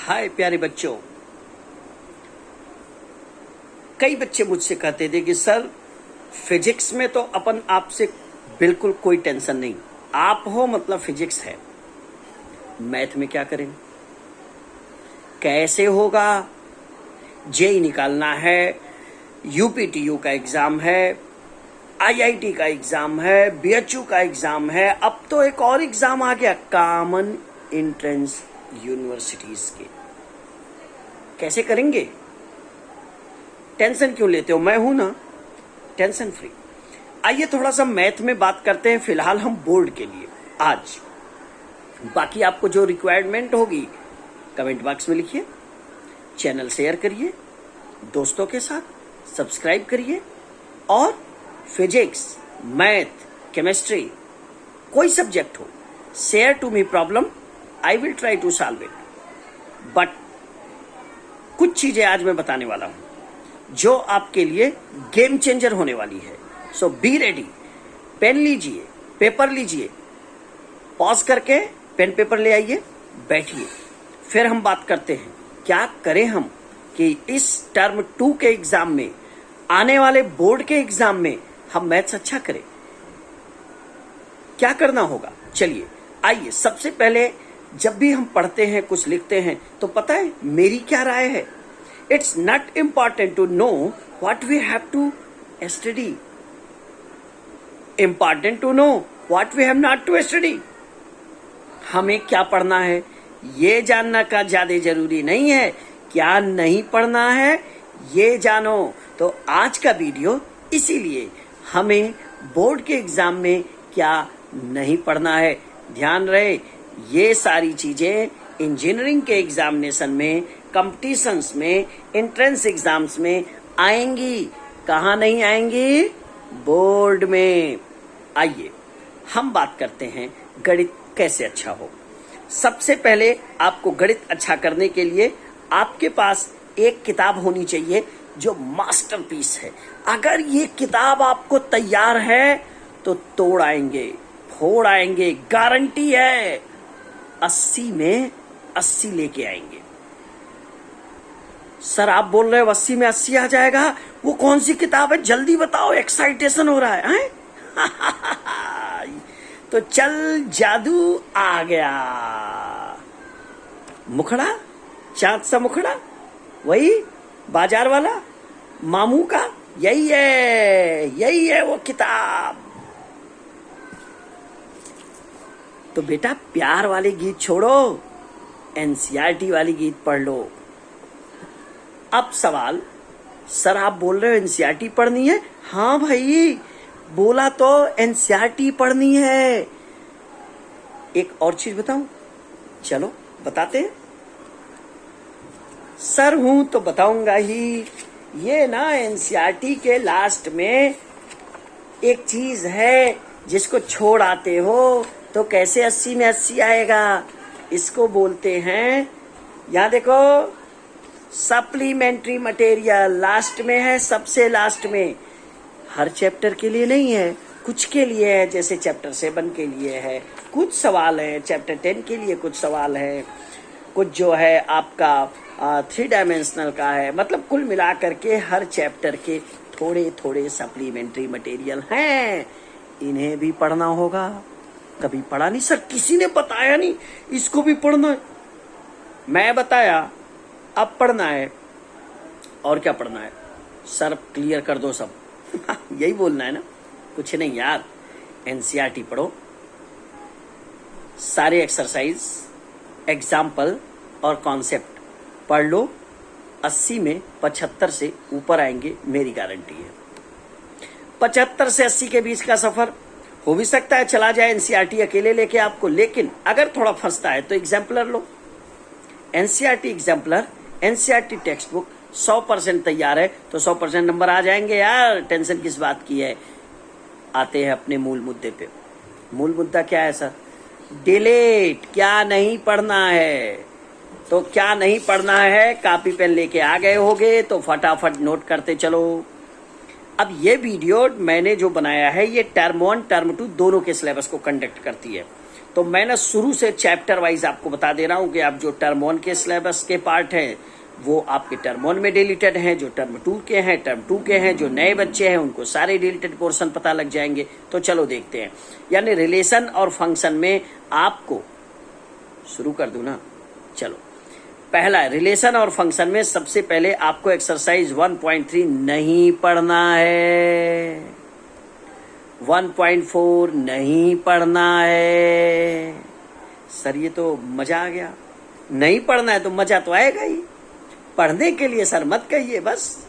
हाय प्यारे बच्चों। कई बच्चे मुझसे कहते थे कि सर फिजिक्स में तो अपन आपसे बिल्कुल कोई टेंशन नहीं, आप हो मतलब फिजिक्स है, मैथ में क्या करें, कैसे होगा, जेई निकालना है, यूपीटीयू का एग्जाम है, आईआईटी का एग्जाम है, बीएचयू का एग्जाम है, अब तो एक और एग्जाम आ गया कॉमन एंट्रेंस यूनिवर्सिटीज के, कैसे करेंगे, टेंशन क्यों लेते हो, मैं हूं ना टेंशन फ्री। आइए थोड़ा सा मैथ में बात करते हैं फिलहाल हम बोर्ड के लिए आज। बाकी आपको जो रिक्वायरमेंट होगी कमेंट बॉक्स में लिखिए, चैनल शेयर करिए दोस्तों के साथ, सब्सक्राइब करिए और फिजिक्स, मैथ, केमिस्ट्री कोई सब्जेक्ट हो, share to me problem, I will try to solve it. But कुछ चीजें आज मैं बताने वाला हूं जो आपके लिए गेम चेंजर होने वाली है। सो बी रेडी। पेन लीजिए, पेपर लीजिए, पॉज करके पेन पेपर ले आइए, बैठिए, फिर हम बात करते हैं क्या करें हम कि इस टर्म 2 के एग्जाम में, आने वाले बोर्ड के एग्जाम में हम मैथ्स अच्छा करें, क्या करना होगा। चलिए आइए, सबसे पहले जब भी हम पढ़ते हैं कुछ लिखते हैं तो पता है मेरी क्या राय है, it's not important to know what we have to study, important to know what we have not to study. हमें क्या पढ़ना है ये जानना का ज्यादा जरूरी नहीं है, क्या नहीं पढ़ना है ये जानो। तो आज का वीडियो इसीलिए, हमें बोर्ड के एग्जाम में क्या नहीं पढ़ना है, ध्यान रहे ये सारी चीजें इंजीनियरिंग के एग्जामिनेशन में, कंपटीशंस में, एंट्रेंस एग्जाम्स में आएंगी, कहाँ नहीं आएंगी, बोर्ड में। आइए हम बात करते हैं गणित कैसे अच्छा हो। सबसे पहले आपको गणित अच्छा करने के लिए आपके पास एक किताब होनी चाहिए जो मास्टरपीस है। अगर ये किताब आपको तैयार है तो तोड़ आएंगे, फोड़ आएंगे, गारंटी है। 80 में 80 लेके आएंगे। सर आप बोल रहे हो 80 में 80 आ जाएगा, वो कौन सी किताब है जल्दी बताओ, एक्साइटेशन हो रहा है, तो चल जादू आ गया। मुखड़ा, चांद सा मुखड़ा, वही बाजार वाला मामू का, यही है वो किताब। तो बेटा प्यार वाले गीत छोड़ो, एनसीईआरटी वाली गीत पढ़ लो। अब सवाल, सर आप बोल रहे हो एनसीईआरटी पढ़नी है, हाँ भाई बोला तो एनसीईआरटी पढ़नी है। एक और चीज बताऊं, चलो बताते हैं। सर हूं तो बताऊंगा ही, ये ना एनसीईआरटी के लास्ट में एक चीज है जिसको छोड़ आते हो तो कैसे 80 में 80 आएगा, इसको बोलते हैं, यहां देखो सप्लीमेंट्री मटेरियल लास्ट में है, सबसे लास्ट में। हर चैप्टर के लिए नहीं है, कुछ के लिए है, जैसे चैप्टर 7 के लिए है कुछ सवाल है, चैप्टर 10 के लिए कुछ सवाल है, कुछ जो है आपका 3 डायमेंशनल का है। मतलब कुल मिला करके हर चैप्टर के थोड़े थोड़े सप्लीमेंट्री मटेरियल हैं, इन्हें भी पढ़ना होगा। कभी पढ़ा नहीं सर, किसी ने बताया नहीं इसको भी पढ़ना है, मैं बताया, अब पढ़ना है। और क्या पढ़ना है सर, क्लियर कर दो सब यही बोलना है ना, कुछ नहीं यार, एनसीईआरटी पढ़ो, सारे एक्सरसाइज, एग्जाम्पल और कॉन्सेप्ट पढ़ लो। 80 में 75 से ऊपर आएंगे, मेरी गारंटी है। 75 से 80 के बीच का सफर हो भी सकता है चला जाए एनसीईआरटी अकेले लेके आपको, लेकिन अगर थोड़ा फंसता है तो एग्जाम्पलर लो, NCERT exemplar, NCERT text book 100% तैयार है तो 100% नंबर आ जाएंगे यार, टेंशन किस बात की है। आते हैं अपने मूल मुद्दे पे। मूल मुद्दा क्या है सर, डिलीट, क्या नहीं पढ़ना है। तो क्या नहीं पढ़ना है, कॉपी पेन लेके आ गए होगे तो फटाफट नोट करते चलो। अब ये वीडियो मैंने जो बनाया है ये टर्म 1 टर्म 2 दोनों के सिलेबस को कंडक्ट करती है, तो मैं ना शुरू से चैप्टर वाइज आपको बता दे रहा हूं कि आप जो टर्म 1 के सिलेबस के पार्ट हैं वो आपके टर्म 1 में डिलीटेड हैं, जो टर्म 2 के हैं टर्म 2 के हैं, जो नए बच्चे हैं उनको सारे डिलीटेड पोर्शन पता लग जाएंगे। तो चलो देखते हैं। यानी रिलेशन और फंक्शन में आपको शुरू कर दूं ना, चलो पहला रिलेशन और फंक्शन में सबसे पहले आपको एक्सरसाइज 1.3 नहीं पढ़ना है, 1.4 नहीं पढ़ना है। सर ये तो मजा आ गया, नहीं पढ़ना है तो मजा तो आएगा ही, पढ़ने के लिए सर मत कहिए बस।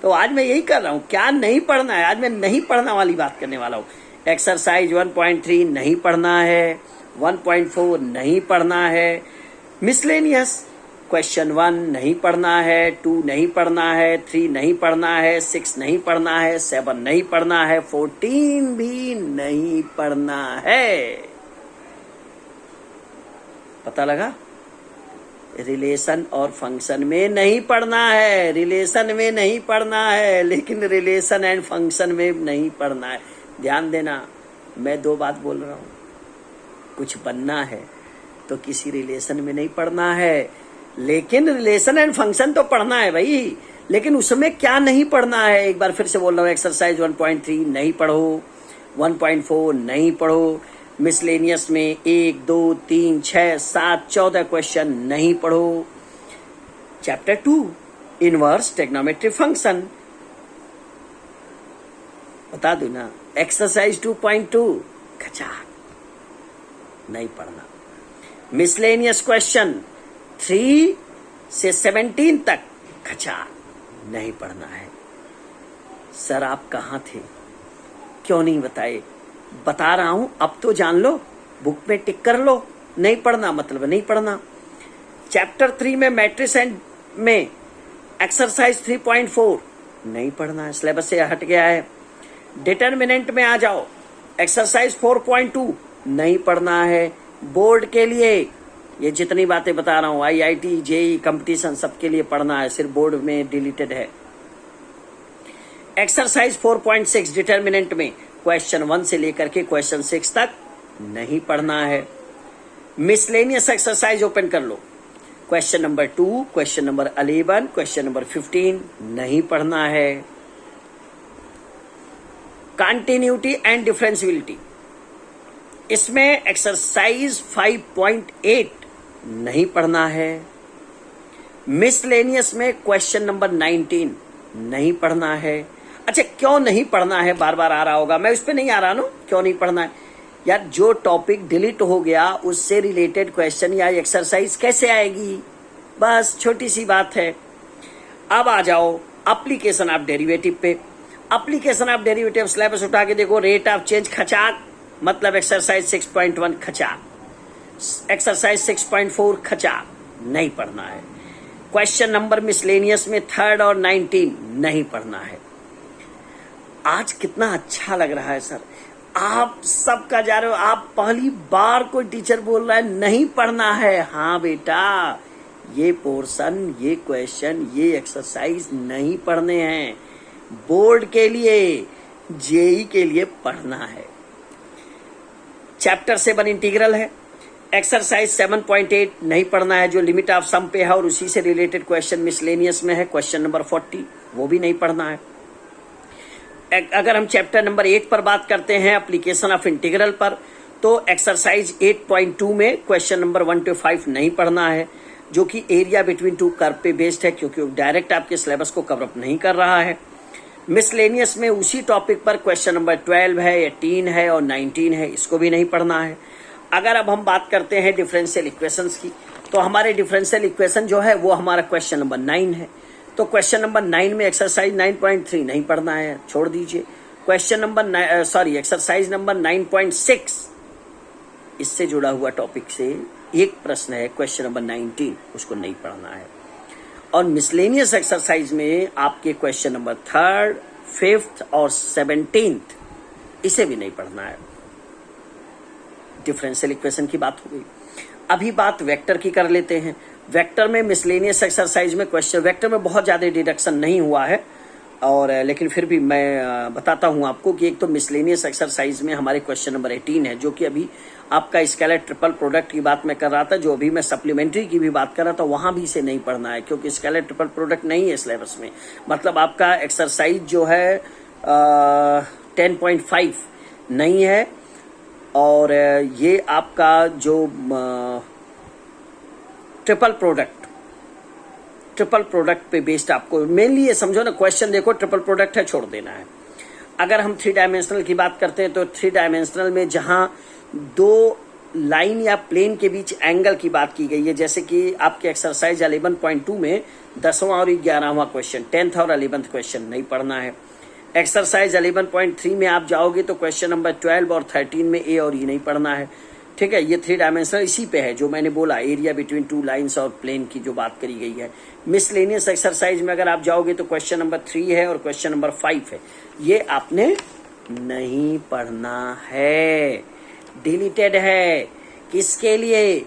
तो आज मैं यही कर रहा हूं, क्या नहीं पढ़ना है, आज मैं नहीं पढ़ना वाली बात करने वाला हूं। एक्सरसाइज 1.3 नहीं पढ़ना है, 1.4 नहीं पढ़ना है, मिसलेनियस क्वेश्चन 1 नहीं पढ़ना है, 2 नहीं पढ़ना है, 3 नहीं पढ़ना है, 6 नहीं पढ़ना है, 7 नहीं पढ़ना है, 14 भी नहीं पढ़ना है। पता लगा? रिलेशन और फंक्शन में नहीं पढ़ना है, रिलेशन में नहीं पढ़ना है, लेकिन रिलेशन एंड फंक्शन में नहीं पढ़ना है। ध्यान देना, मैं 2 बात बोल रहा हूं। कुछ बनना है तो किसी रिलेशन में नहीं पढ़ना है, लेकिन रिलेशन एंड फंक्शन तो पढ़ना है भाई। लेकिन उसमें क्या नहीं पढ़ना है, एक बार फिर से बोल रहा हूं। एक्सरसाइज 1.3 नहीं पढ़ो, 1.4 नहीं पढ़ो, मिसलेनियस में 1, 2, 3, 6, 7, 14 क्वेश्चन नहीं पढ़ो। चैप्टर 2 इनवर्स ट्रिग्नोमेट्री फंक्शन बता दू ना, एक्सरसाइज 2.2 खचा नहीं पढ़ना। मिसलेनियस क्वेश्चन 3 से 17 तक खचा नहीं पढ़ना है। सर आप कहाँ थे, क्यों नहीं बताए? बता रहा हूं, अब तो जान लो, बुक में टिक कर लो। नहीं पढ़ना मतलब नहीं पढ़ना। चैप्टर 3 में मैट्रिक्स एंड में एक्सरसाइज 3.4 नहीं पढ़ना है, सिलेबस से हट गया है। डिटरमिनेंट में आ जाओ, एक्सरसाइज 4.2 नहीं पढ़ना है। बोर्ड के लिए ये जितनी बातें बता रहा हूं, IIT JEE कंपटीशन सबके लिए पढ़ना है, सिर्फ बोर्ड में डिलीटेड है। एक्सरसाइज 4.6 डिटरमिनेंट में क्वेश्चन 1 से लेकर के क्वेश्चन 6 तक नहीं पढ़ना है। मिसलेनियस एक्सरसाइज ओपन कर लो, question number 2, question number 11, question number 15 नहीं पढ़ना है। कंटिन्यूटी एंड डिफरेंशियबिलिटी, इसमें एक्सरसाइज 5.8 नहीं पढ़ना है। मिसलेनियस में क्वेश्चन नंबर 19 नहीं पढ़ना है। अच्छा क्यों नहीं पढ़ना है, बार बार आ रहा होगा, मैं उस पर नहीं आ रहा ना, क्यों नहीं पढ़ना है यार। जो टॉपिक डिलीट हो गया उससे रिलेटेड क्वेश्चन या एक्सरसाइज कैसे आएगी, बस छोटी सी बात है। अब आ जाओ एप्लीकेशन ऑफ डेरिवेटिव पे। एप्लीकेशन ऑफ डेरिवेटिव सिलेबस उठा के देखो, रेट ऑफ चेंज खचाक, मतलब एक्सरसाइज 6.1 खचाक, एक्सरसाइज 6.4 खचाक नहीं पढ़ना है। क्वेश्चन नंबर मिसलेनियस में 3 और 19 नहीं पढ़ना है। आज कितना अच्छा लग रहा है सर, आप सबका जा रहे हो, आप पहली बार कोई टीचर बोल रहा है नहीं पढ़ना है। हाँ बेटा, ये पोर्शन, ये क्वेश्चन, ये एक्सरसाइज नहीं पढ़ने हैं, बोर्ड के लिए, जेई के लिए पढ़ना है। चैप्टर 7 इंटीग्रल है, एक्सरसाइज 7.8 नहीं पढ़ना है, जो लिमिट ऑफ सम पे है और उसी से रिलेटेड क्वेश्चन मिसलेनियस में है, क्वेश्चन नंबर 40, वो भी नहीं पढ़ना है। अगर हम चैप्टर नंबर 8 पर बात करते हैं, एप्लीकेशन ऑफ इंटीग्रल पर, तो एक्सरसाइज 8.2 में क्वेश्चन नंबर 1 to 5 नहीं पढ़ना है, जो कि एरिया बिटवीन टू कर्व पे बेस्ड है, क्योंकि डायरेक्ट आपके सिलेबस को कवर अप नहीं कर रहा है। मिसलेनियस में उसी टॉपिक पर क्वेश्चन नंबर 12 है, 18 है और 19 है, इसको भी नहीं पढ़ना है। अगर अब हम बात करते हैं डिफरेंशियल इक्वेशंस की, तो हमारे डिफरेंशियल इक्वेशन जो है वो हमारा क्वेश्चन नंबर 9 है। तो क्वेश्चन नंबर 9 में एक्सरसाइज 9.3 नहीं पढ़ना है, छोड़ दीजिए। क्वेश्चन नंबर एक्सरसाइज नंबर 9.6, इससे जुड़ा हुआ टॉपिक से एक प्रश्न है, क्वेश्चन नंबर 19, उसको नहीं पढ़ना है। और मिसलेनियस एक्सरसाइज में आपके क्वेश्चन नंबर 3rd, 5th और 17th, इसे भी नहीं पढ़ना है। डिफरेंशियल इक्वेशन की बात हो गई। अभी बात वेक्टर की कर लेते हैं। वेक्टर में मिसलेनियस एक्सरसाइज में क्वेश्चन, वेक्टर में बहुत ज्यादा डिडक्शन नहीं हुआ है, और लेकिन फिर भी मैं बताता हूं आपको कि एक तो मिसलेनियस एक्सरसाइज में हमारे क्वेश्चन नंबर 18 है, जो कि अभी आपका स्केलर ट्रिपल प्रोडक्ट की बात मैं कर रहा था, जो अभी मैं सप्लीमेंट्री की भी बात कर रहा था, वहां भी इसे नहीं पढ़ना है क्योंकि स्केलर ट्रिपल प्रोडक्ट नहीं है सिलेबस में। मतलब आपका एक्सरसाइज जो है 10.5 नहीं है, और ये आपका जो ट्रिपल प्रोडक्ट पे बेस्ड आपको मेनली ये समझो ना, क्वेश्चन देखो ट्रिपल प्रोडक्ट है, छोड़ देना है। अगर हम 3 डायमेंशनल की बात करते हैं तो 3 डायमेंशनल में जहां 2 लाइन या प्लेन के बीच एंगल की बात की गई है, जैसे कि आपके एक्सरसाइज 11.2 में 10वां और 11वां क्वेश्चन, 10th और 11th क्वेश्चन नहीं पढ़ना है। एक्सरसाइज 11.3 में आप जाओगे तो क्वेश्चन नंबर 12 और 13 में ए और ई नहीं पढ़ना है। ठीक है, ये 3 डायमेंशनल इसी पे है जो मैंने बोला, एरिया बिटवीन 2 लाइंस और प्लेन की जो बात करी गई है। मिसलेनियस एक्सरसाइज में अगर आप जाओगे तो क्वेश्चन नंबर 3 है और क्वेश्चन नंबर 5 है, ये आपने नहीं पढ़ना है, डिलीटेड है। किसके लिए?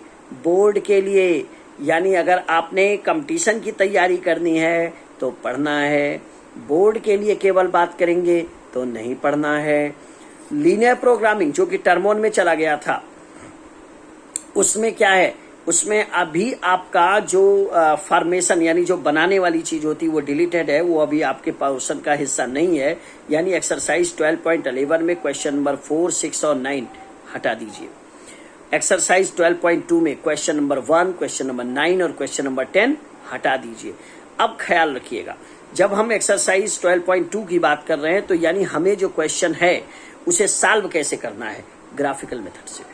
बोर्ड के लिए। यानी अगर आपने कंपटीशन की तैयारी करनी है तो पढ़ना है, बोर्ड के लिए केवल बात करेंगे तो नहीं पढ़ना है। लीनियर प्रोग्रामिंग जो कि टर्म 1 में चला गया था, उसमें क्या है, उसमें अभी आपका जो फॉर्मेशन यानी जो बनाने वाली चीज होती है वो डिलीटेड है, वो अभी आपके पोर्शन का हिस्सा नहीं है। यानी एक्सरसाइज 12.11 में क्वेश्चन नंबर 4, 6 और 9 हटा दीजिए। एक्सरसाइज 12.2 में क्वेश्चन नंबर 1, क्वेश्चन नंबर 9 और क्वेश्चन नंबर 10 हटा दीजिए। अब ख्याल रखिएगा, जब हम एक्सरसाइज 12.2 की बात कर रहे हैं तो यानी हमें जो क्वेश्चन है उसे सॉल्व कैसे करना है? ग्राफिकल मेथड से।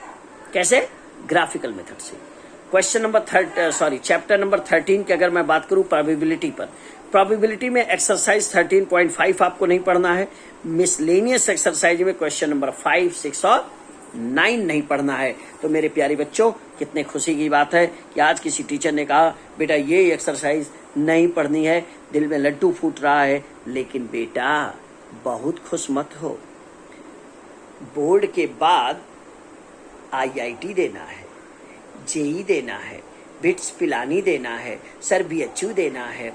कैसे? ग्राफिकल मेथड से। क्वेश्चन नंबर चैप्टर नंबर 13 की अगर मैं बात करूं प्रोबेबिलिटी पर, प्रोबेबिलिटी में एक्सरसाइज 13.5 आपको नहीं पढ़ना है। मिसलेनियस एक्सरसाइज में क्वेश्चन नंबर 5, 6 और 9 नहीं पढ़ना है। तो मेरे प्यारे बच्चों, कितने खुशी की बात है कि आज किसी टीचर ने कहा बेटा ये एक्सरसाइज नहीं पढ़नी है। दिल में लड्डू फूट रहा है, लेकिन बेटा बहुत खुश मत हो। बोर्ड के बाद IIT देना है, जेई देना है, बिट्स पिलानी देना है, सर BHU देना है,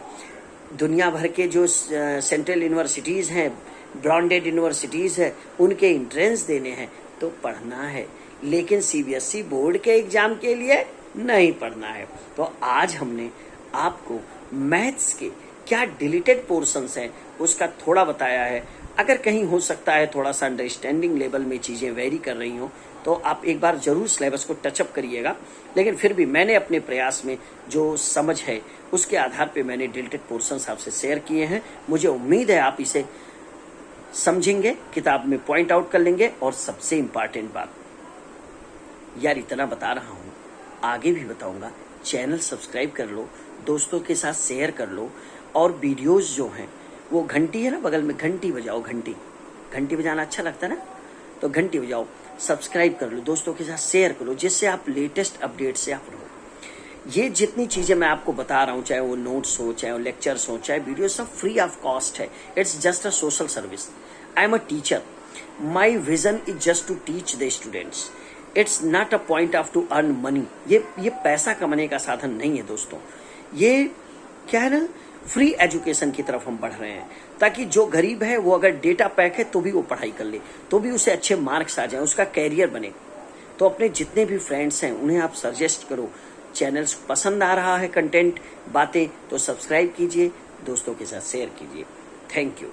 दुनिया भर के जो सेंट्रल यूनिवर्सिटीज हैं, ब्रांडेड यूनिवर्सिटीज है, उनके एंट्रेंस देने हैं, तो पढ़ना है। लेकिन CBSE बोर्ड के एग्जाम के लिए नहीं पढ़ना है। तो आज हमने आपको मैथ्स के क्या डिलीटेड पोर्शंस हैं उसका थोड़ा बताया है। अगर कहीं हो सकता है थोड़ा सा अंडरस्टैंडिंग लेवल में चीजें वेरी कर रही हो तो आप एक बार जरूर सिलेबस को टचअप करिएगा। लेकिन फिर भी मैंने अपने प्रयास में जो समझ है उसके आधार पे मैंने डिलीटेड पोर्शंस आपसे शेयर किए हैं। मुझे उम्मीद है आप इसे समझेंगे, किताब में पॉइंट आउट कर लेंगे। और सबसे इंपॉर्टेंट बात यार, इतना बता रहा हूं, आगे भी बताऊंगा, चैनल सब्सक्राइब कर लो, दोस्तों के साथ शेयर कर लो, और वीडियोस जो हैं वो घंटी है ना बगल में, घंटी बजाओ। घंटी बजाना अच्छा लगता है ना, तो घंटी बजाओ, सब्सक्राइब कर लो, दोस्तों के साथ शेयर करो, जिससे आप लेटेस्ट अपडेट से आप रहो। ये जितनी चीजें मैं आपको बता रहा हूँ, चाहे वो नोट्स हो, चाहे वो लेक्चर्स हो, चाहे वीडियो, सब फ्री ऑफ कॉस्ट है। It's just a social service. I am a teacher, my vision is just to teach the students. It's not a point of to earn money. ये पैसा कमाने का साधन नहीं है दोस्तों। ये क्या है ना, फ्री एजुकेशन की तरफ हम बढ़ रहे हैं, ताकि जो गरीब है वो अगर डेटा पैक है तो भी वो पढ़ाई कर ले, तो भी उसे अच्छे मार्क्स आ जाए, उसका कैरियर बने। तो अपने जितने भी फ्रेंड्स हैं उन्हें आप सजेस्ट करो। चैनल्स पसंद आ रहा है कंटेंट, बातें, तो सब्सक्राइब कीजिए, दोस्तों के साथ शेयर कीजिए। Thank you.